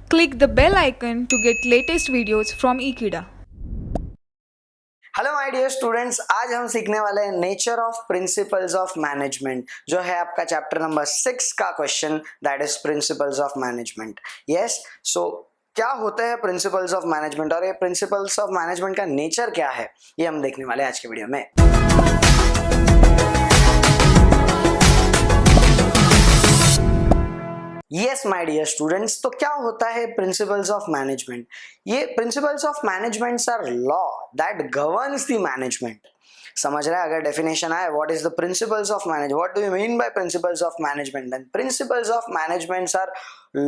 Click the bell icon to get latest videos from Ekeeda. Hello my dear students, आज हम सीखने वाले हैं nature of principles of management, जो है आपका चैप्टर नंबर 6 का question, that is principles of management. Yes, so क्या होते हैं प्रिंसिपल्स ऑफ मैनेजमेंट और ये प्रिंसिपल्स ऑफ मैनेजमेंट का नेचर क्या है, ये हम देखने वाले हैं आज के वीडियो में। यस माय डियर स्टूडेंट्स, तो क्या होता है प्रिंसिपल्स ऑफ मैनेजमेंट? ये principles of management are law that governs the management. समझ रहा है? अगर डेफिनेशन आए what is the principles of management, what do you mean by principles of management, then principles of management are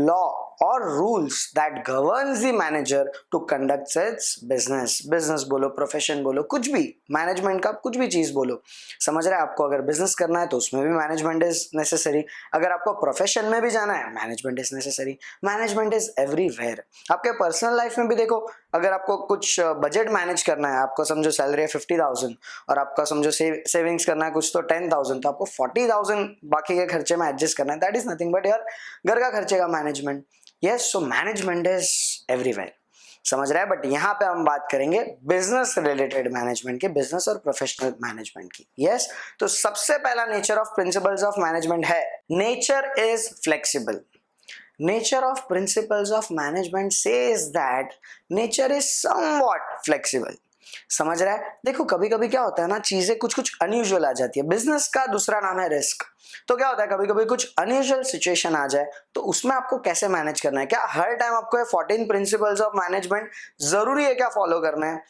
law or rules that governs the manager to conduct its business बोलो, profession बोलो, कुछ भी management का कुछ भी चीज बोलो। समझ रहे हैं? आपको अगर बिजनेस करना है तो उसमें भी मैनेजमेंट इज नेसेसरी, अगर आपको प्रोफेशन में भी जाना है management is necessary. Management is everywhere. आपके पर्सनल लाइफ में भी देखो, अगर आपको कुछ बजट मैनेज करना है, आपको समझो सैलरी है 50,000 और आपका समझो सेविंग्स करना है कुछ तो 10,000, तो आपको 40,000 बाकी के खर्चे में एडजस्ट करना है। दैट इज नथिंग बट यार घर का खर्चे का management. Yes, so management is everywhere. समझ रहा है? बट यहाँ पे हम बात करेंगे बिजनेस रिलेटेड मैनेजमेंट के, बिजनेस और प्रोफेशनल मैनेजमेंट की। यस, तो सबसे पहला nature of principles of management है nature is flexible. Nature of principles of management says that nature is somewhat flexible. समझ रहा है? देखो कभी कभी क्या होता है ना, चीजें कुछ कुछ अनयूजुअल आ जाती है। बिजनेस का दूसरा नाम है रिस्क। तो क्या होता है, कभी कभी कुछ अनयूजुअल सिचुएशन आ जाए तो उसमें आपको कैसे मैनेज करना है। क्या हर टाइम आपको ये 14 प्रिंसिपल्स ऑफ मैनेजमेंट जरूरी है क्या फॉलो करना है?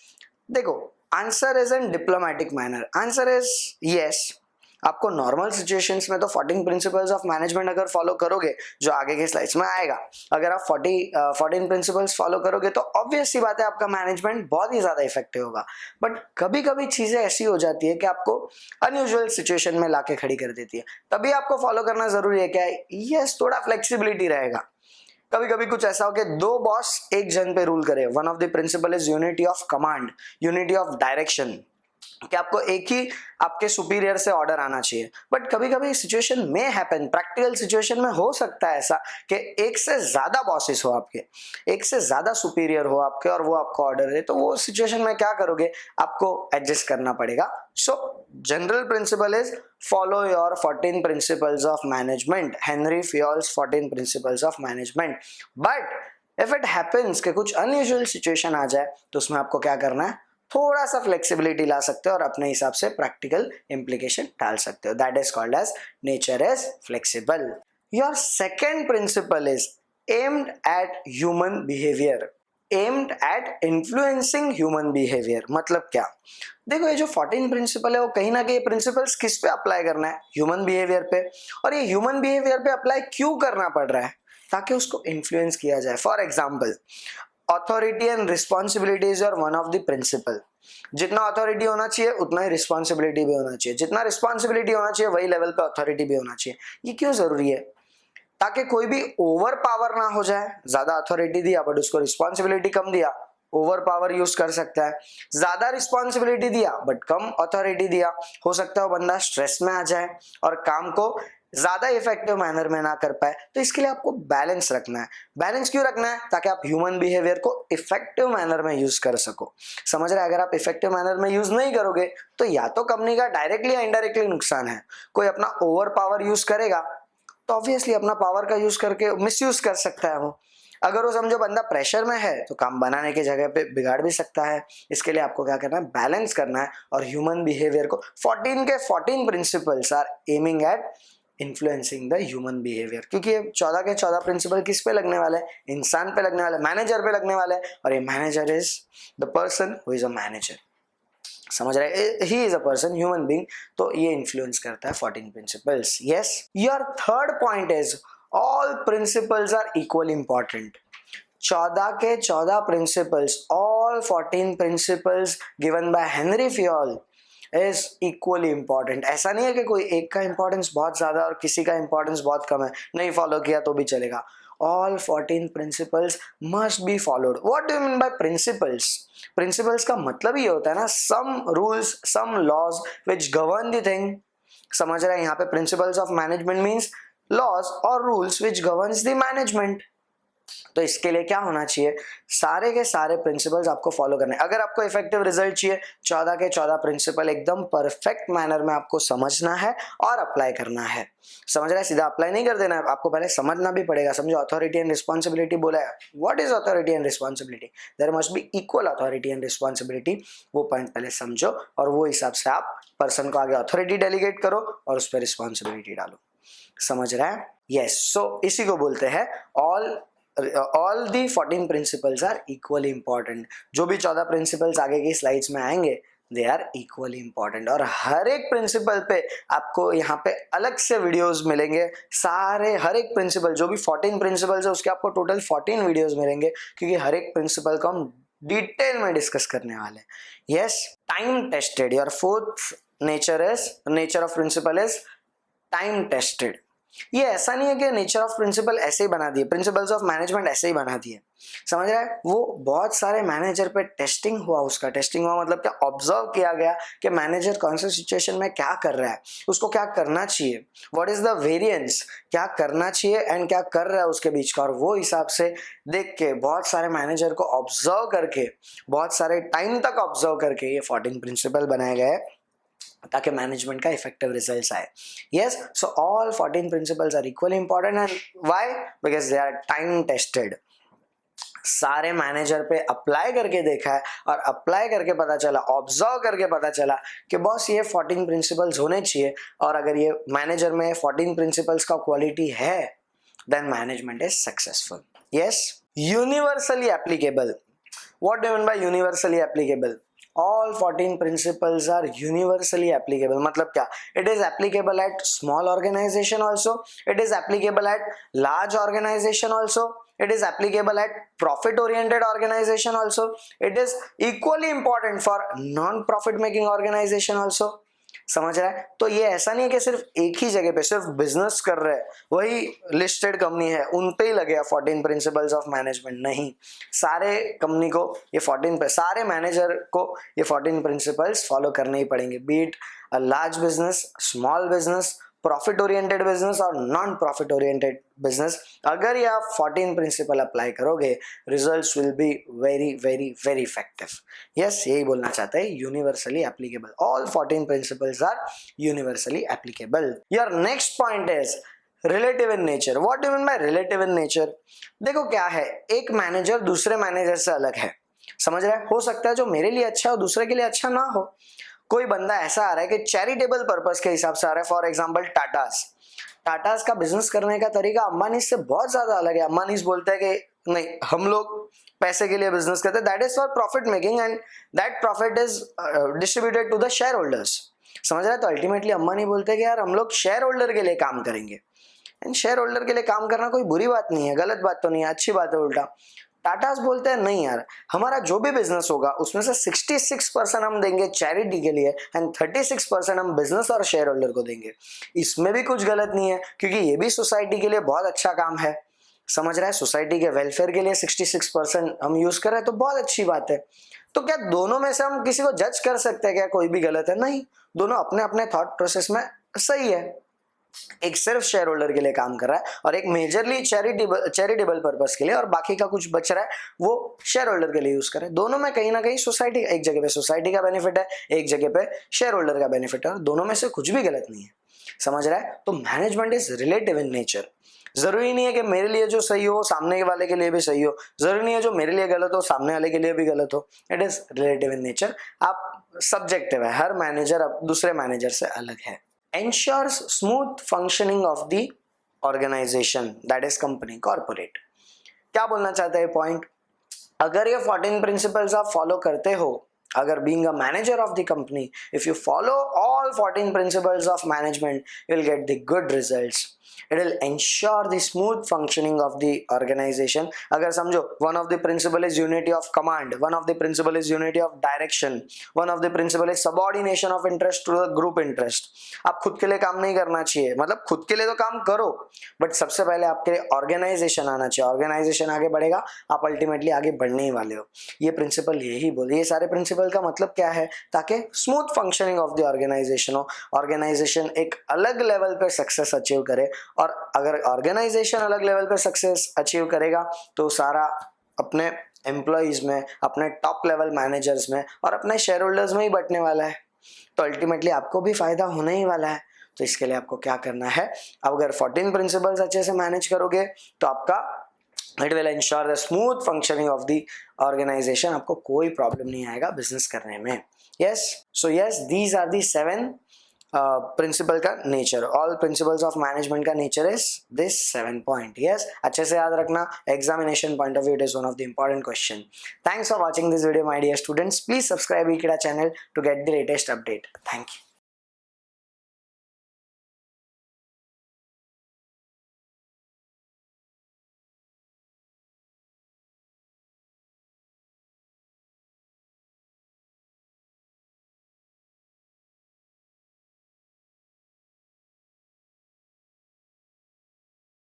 देखो, answer is in diplomatic manner. Answer is yes. आपको नॉर्मल सिचुएशंस में तो 14 प्रिंसिपल्स ऑफ मैनेजमेंट अगर फॉलो करोगे, जो आगे के स्लाइड्स में आएगा, अगर आप 14 प्रिंसिपल्स फॉलो करोगे तो ऑब्वियस सी बात है आपका मैनेजमेंट बहुत ही ज्यादा इफेक्टिव होगा। बट कभी कभी चीजें ऐसी हो जाती है कि आपको अनयूजुअल सिचुएशन में लाके खड़ी कर देती है, तभी आपको फॉलो करना जरूरी है। क्या है? यस, थोड़ा फ्लेक्सिबिलिटी रहेगा। कभी कभी कुछ ऐसा हो कि दो बॉस एक जन पे रूल करे। One of the principle is unity of command, unity of direction, कि आपको एक ही आपके सुपीरियर से ऑर्डर आना चाहिए। बट कभी कभी सिचुएशन में हैपन, प्रैक्टिकल सिचुएशन में हो सकता है ऐसा कि एक से ज्यादा बॉसेस हो आपके, एक से ज्यादा सुपीरियर हो आपके और वो आपको ऑर्डर दे, तो वो सिचुएशन में क्या करोगे? आपको एडजस्ट करना पड़ेगा। So general principle is follow your 14 principles of management, Henry Fayol's 14 principles of management. But if it happens कि कुछ अनयूजुअल सिचुएशन आ जाए तो उसमें आपको क्या करना है? थोड़ा सा फ्लेक्सिबिलिटी ला सकते हो और अपने हिसाब से प्रैक्टिकल इंप्लीकेशन डाल सकते हो। That is called as nature is flexible. Your second principle is aimed at human behaviour, aimed at influencing human behaviour. मतलब क्या? देखो, ये जो 14 प्रिंसिपल है वो कहीं ना कहीं प्रिंसिपल्स किस पे अप्लाई करना है? ह्यूमन बिहेवियर पे। और ये ह्यूमन बिहेवियर पे अप्लाई क्यों करना पड़ रहा है? ताकि उसको इन्फ्लुएंस किया जाए। For example, authority and responsibility is your one of the principle. जितना ऑथोरिटी होना चाहिए उतना ही रिस्पॉन्सिबिलिटी भी होना चाहिए, जितना रिस्पॉन्सिबिलिटी होना चाहिए वही लेवल पे ऑथोरिटी भी होना चाहिए। ये क्यों जरूरी है? ताकि कोई भी ओवर पावर ना हो जाए। ज्यादा अथॉरिटी दिया बट उसको रिस्पॉन्सिबिलिटी कम दिया, ओवर पावर यूज कर सकता है। ज्यादा रिस्पॉन्सिबिलिटी दिया बट कम अथॉरिटी दिया, हो सकता है वो बंदा स्ट्रेस में आ जाए और काम को ज्यादा इफेक्टिव मैनर में ना कर पाए। तो इसके लिए आपको बैलेंस रखना है। बैलेंस क्यों रखना है? ताकि आप ह्यूमन बिहेवियर को इफेक्टिव मैनर में यूज कर सको। समझ रहे हैं? अगर आप इफेक्टिव मैनर में यूज नहीं करोगे तो या तो कंपनी का डायरेक्टली या इनडायरेक्टली नुकसान है। कोई अपना ओवर पावर यूज करेगा तो ऑब्वियसली अपना पावर का यूज करके मिसयूज कर सकता है वो। अगर वो समझो बंदा प्रेशर में है तो काम बनाने की जगह पे बिगाड़ भी सकता है। इसके लिए आपको क्या करना है? बैलेंस करना है। और ह्यूमन बिहेवियर को 14 के 14 principles are aiming at influencing the human behaviour, क्योंकि ये 14 के 14 प्रिंसिपल किस पे लगने वाले हैं? इंसान पे लगने वाले, मैनेजर पे लगने वाले हैं। और ये manager is the person who is a manager. समझ रहे? He is a person, human being. तो ये इन्फ्लुएंस करता है 14 principles. Yes, your third point is all principles are equally important. 14 के 14 principles, all 14 principles given by Henry Fayol is equally important. ऐसा नहीं है कि कोई एक का इंपॉर्टेंस बहुत ज्यादा और किसी का इंपॉर्टेंस बहुत कम है, नहीं फॉलो किया तो भी चलेगा। All 14 principles must be followed. What do you mean by principles? Principles का मतलब ये होता है ना, some rules, some laws which govern the thing. समझ रहे हैं? यहाँ पे principles of management means laws or rules which governs the management. तो इसके लिए क्या होना चाहिए, सारे के सारे प्रिंसिपल्स आपको फॉलो करने। अगर आपको इफेक्टिव रिजल्ट चाहिए, 14 के 14 प्रिंसिपल एकदम परफेक्ट मैनर में आपको समझना है और अप्लाई करना है। समझ रहा है, सीधा अप्लाई नहीं कर देना है, आपको पहले समझना भी पड़ेगा। समझो अथॉरिटी एंड रिस्पॉन्सिबिलिटी बोला है, what is authority and responsibility, there must be equal authority and responsibility. वो पॉइंट पहले समझो और वो हिसाब से आप पर्सन को आगे अथॉरिटी डेलीगेट करो और उस पर रिस्पॉन्सिबिलिटी डालो। समझ रहा है, यस। सो इसी को बोलते हैं all the 14 principles are equally important. जो भी 14 प्रिंसिपल्स आगे की स्लाइड्स में आएंगे दे आर इक्वली इंपॉर्टेंट, और हर एक प्रिंसिपल पे आपको यहाँ पे अलग से वीडियोस मिलेंगे। सारे हर एक प्रिंसिपल, जो भी 14 प्रिंसिपल्स है उसके आपको टोटल 14 वीडियोस मिलेंगे, क्योंकि हर एक प्रिंसिपल को हम डिटेल में डिस्कस करने वाले हैं। Yes, time tested, your fourth nature of principle is time tested. ये ऐसा नहीं है कि नेचर ऑफ प्रिंसिपल ऐसे ही बना दिए, प्रिंसिपल्स ऑफ मैनेजमेंट ऐसे ही बना दिए। समझ रहा है, वो बहुत सारे मैनेजर पे टेस्टिंग हुआ। उसका टेस्टिंग हुआ मतलब क्या, ऑब्जर्व किया गया कि मैनेजर कौन से सिचुएशन में क्या कर रहा है, उसको क्या करना चाहिए, व्हाट इज द वेरिएंस, क्या करना चाहिए एंड क्या कर रहा है उसके बीच का। और वो हिसाब से देख के बहुत सारे मैनेजर को ऑब्जर्व करके, बहुत सारे टाइम तक ऑब्जर्व करके ये 14 प्रिंसिपल बनाए गए ताकि मैनेजमेंट का इफेक्टिव रिजल्ट्स आए। Yes, so all 14 principles are equally important and why, because they are time tested. सारे मैनेजर पे अप्लाई करके देखा है और अप्लाई करके पता चला, ऑब्जर्व करके पता चला कि बॉस ये 14 प्रिंसिपल्स होने चाहिए, और अगर ये मैनेजर में 14 प्रिंसिपल्स का क्वालिटी है then management is successful. Yes, universally applicable. What do you mean by universally applicable? All 14 principles are universally applicable. मतलब क्या? It is applicable at small organization also. It is applicable at large organization also. It is applicable at profit oriented organization also. It is equally important for non-profit making organization also. समझ रहा है? तो ये ऐसा नहीं है कि सिर्फ एक ही जगह पे सिर्फ बिजनेस कर रहे हैं, वही लिस्टेड कंपनी है उन पे ही लगे 14 प्रिंसिपल्स ऑफ मैनेजमेंट। नहीं, सारे कंपनी को ये 14 पे, सारे मैनेजर को ये 14 प्रिंसिपल्स फॉलो करने ही पड़ेंगे, be it a large business, small business, profit oriented business और नॉन प्रॉफिट ओरिएंटेड बिजनेस। अगर ये आप 14 प्रिंसिपल अप्लाई करोगे, results will be very very very effective. Yes, यही बोलना चाहते हैं, universally applicable. All 14 principles are universally applicable. Your next point is relative in nature. What do you mean by relative in nature? देखो क्या है, एक manager दूसरे manager से अलग है। समझ रहे हैं? हो सकता है जो मेरे लिए अच्छा हो दूसरे के लिए अच्छा ना हो। कोई बंदा ऐसा आ रहा है कि चैरिटेबल पर्पस के हिसाब से आ रहा है, फॉर एग्जांपल टाटास का बिजनेस करने का तरीका अंबानी से बहुत ज्यादा अलग है। अंबानी बोलते हैं कि नहीं, हम लोग पैसे के लिए बिजनेस करते हैं, that is for profit making and that profit is distributed to the shareholders. समझ रहे हैं? तो अल्टीमेटली अंबानी बोलते हैं कि यार हम लोग शेयर होल्डर के लिए काम करेंगे, एंड शेयर होल्डर के लिए काम करना कोई बुरी बात नहीं है, गलत बात तो नहीं है, अच्छी बात है उल्टा। टाटास बोलते हैं नहीं यार, हमारा जो भी बिजनेस होगा उसमें से 66% हम देंगे चैरिटी के लिए एंड 36% हम बिजनेस और शेयर होल्डर को देंगे। इसमें भी कुछ गलत नहीं है, क्योंकि ये भी सोसाइटी के लिए बहुत अच्छा काम है। समझ रहा है? सोसाइटी के वेलफेयर के लिए 66% हम यूज कर रहे हैं, तो बहुत अच्छी बात है। तो क्या दोनों में से हम किसी को जज कर सकते हैं क्या कोई भी गलत है? नहीं, दोनों अपने अपने थॉट प्रोसेस में सही है। एक सिर्फ शेयर होल्डर के लिए काम कर रहा है और एक मेजरली चैरिटेबल पर्पस के लिए, और बाकी का कुछ बच रहा है वो शेयर होल्डर के लिए यूज करे। दोनों में कहीं ना कहीं सोसाइटी, एक जगह पे सोसाइटी का बेनिफिट है, एक जगह पे शेयर होल्डर का बेनिफिट है, और दोनों में से कुछ भी गलत नहीं है। समझ रहा है? तो management is relative in nature. जरूरी नहीं है कि मेरे लिए जो सही हो सामने वाले के लिए भी सही हो, जरूरी नहीं है जो मेरे लिए गलत हो सामने वाले के लिए भी गलत हो। It is relative in nature. आप सब्जेक्टिव है, हर मैनेजर अब दूसरे मैनेजर से अलग है। ensures smooth functioning of the organization, that is company, corporate। क्या बोलना चाहता है पॉइंट? अगर ये 14 प्रिंसिपल्स आप फॉलो करते हो, अगर being a manager of the company, if you follow all 14 principles of management, you will get the good results. It will ensure the smooth functioning of the organization. अगर समझो, one of the principle is unity of command, one of the principle is unity of direction, one of the principle is subordination of interest to the group interest। आप खुद के लिए काम नहीं करना चाहिए, मतलब खुद के लिए तो काम करो, बट सबसे पहले आपके लिए ऑर्गेनाइजेशन आना चाहिए। ऑर्गेनाइजेशन आगे बढ़ेगा, आप अल्टीमेटली आगे बढ़ने ही वाले हो। ये प्रिंसिपल यही बोले, ये सारे प्रिंसिपल प्रिंसिपल का मतलब क्या है, ताकि smooth functioning of the organisation हो, ऑर्गेनाइजेशन एक अलग लेवल पे सक्सेस अचीव करे। और अगर ऑर्गेनाइजेशन अलग लेवल पे सक्सेस अचीव करेगा तो सारा अपने एम्प्लॉयज में, अपने टॉप लेवल मैनेजर्स में और अपने शेयर होल्डर्स में ही बंटने वाला है। तो अल्टीमेटली आपको भी फायदा होने ही वाला है। तो इसके लिए आपको क्या करना है, अगर 14 प्रिंसिपल्स अच्छे से मैनेज करोगे तो आपका it will ensure the smooth functioning of the organisation, आपको कोई प्रॉब्लम नहीं आएगा बिजनेस करने में। Yes, so yes, these are the 7 principle का nature, all principles of management का nature is this 7 point. Yes, अच्छे से याद रखना, examination point of view it is one of the important question. Thanks for watching this video my dear students, please subscribe Ekeeda channel to get the latest update. Thank you.